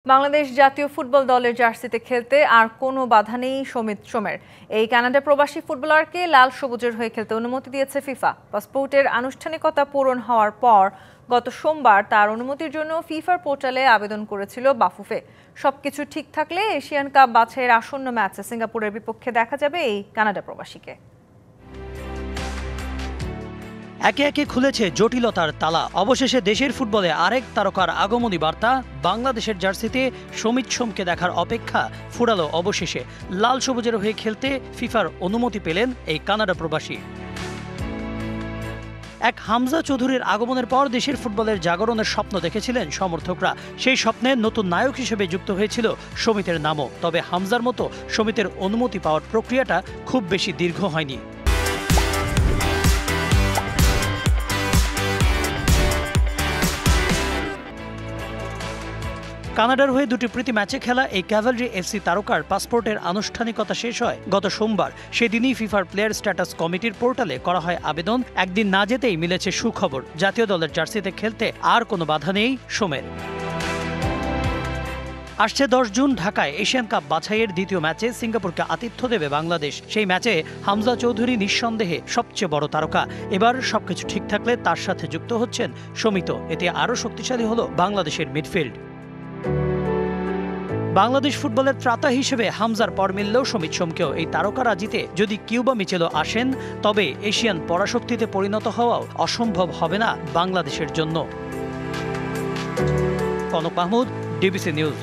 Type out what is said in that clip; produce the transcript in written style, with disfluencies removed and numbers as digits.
বাংলাদেশ জাতীয় ফুটবল দলের জার্সিতে খেলতে আর কোনো বাধা নেই সমিত সোমের। এই কানাডা প্রবাসী ফুটবলারকে লাল সবুজের হয়ে খেলতে অনুমতি দিয়েছে ফিফা। পাসপোর্টের আনুষ্ঠানিকতা পূরণ হওয়ার পর গত সোমবার তার অনুমতির জন্য ফিফার পোর্টালে আবেদন করেছিল বাফুফে। সবকিছু ঠিক থাকলে এশিয়ান কাপ বাছাইয়ের আসন্ন ম্যাচে সিঙ্গাপুরের বিপক্ষে দেখা যাবে এই কানাডা প্রবাসীকে। একে একে খুলেছে জটিলতার তালা। অবশেষে দেশের ফুটবলে আরেক তারকার আগমনী বার্তা। বাংলাদেশের জার্সিতে সমিত সোমকে দেখার অপেক্ষা ফুরালো অবশেষে। লাল সবুজের হয়ে খেলতে ফিফার অনুমতি পেলেন এই কানাডা প্রবাসী। এক হামজা চৌধুরীর আগমনের পর দেশের ফুটবলের জাগরণের স্বপ্ন দেখেছিলেন সমর্থকরা। সেই স্বপ্নে নতুন নায়ক হিসেবে যুক্ত হয়েছিল সমিতের নামও। তবে হামজার মতো সমিতের অনুমতি পাওয়ার প্রক্রিয়াটা খুব বেশি দীর্ঘ হয়নি। কানাডার হয়ে দুটি প্রীতি ম্যাচে খেলা এই ক্যাভালরি এফসি তারকার পাসপোর্টের আনুষ্ঠানিকতা শেষ হয় গত সোমবার। সেদিনই ফিফার প্লেয়ার স্ট্যাটাস কমিটির পোর্টালে করা হয় আবেদন। একদিন না যেতেই মিলেছে সুখবর, জাতীয় দলের জার্সিতে খেলতে আর কোনো বাধা নেই সোমের। আসছে 10 জুন ঢাকায় এশিয়ান কাপ বাছাইয়ের দ্বিতীয় ম্যাচে সিঙ্গাপুরকে আতিথ্য দেবে বাংলাদেশ। সেই ম্যাচে হামজা চৌধুরী নিঃসন্দেহে সবচেয়ে বড় তারকা। এবার সবকিছু ঠিক থাকলে তার সাথে যুক্ত হচ্ছেন সমিত। এতে আরও শক্তিশালী হলো বাংলাদেশের মিডফিল্ড। বাংলাদেশ ফুটবলের ত্রাতা হিসেবে হামজার পর মিললেও সমিত সোমকেও এই তারকারাজিতে যদি কিউবা মিচেলো আসেন, তবে এশিয়ান পরাশক্তিতে পরিণত হওয়াও অসম্ভব হবে না বাংলাদেশের জন্য। Kanak Mahmud, DBC news.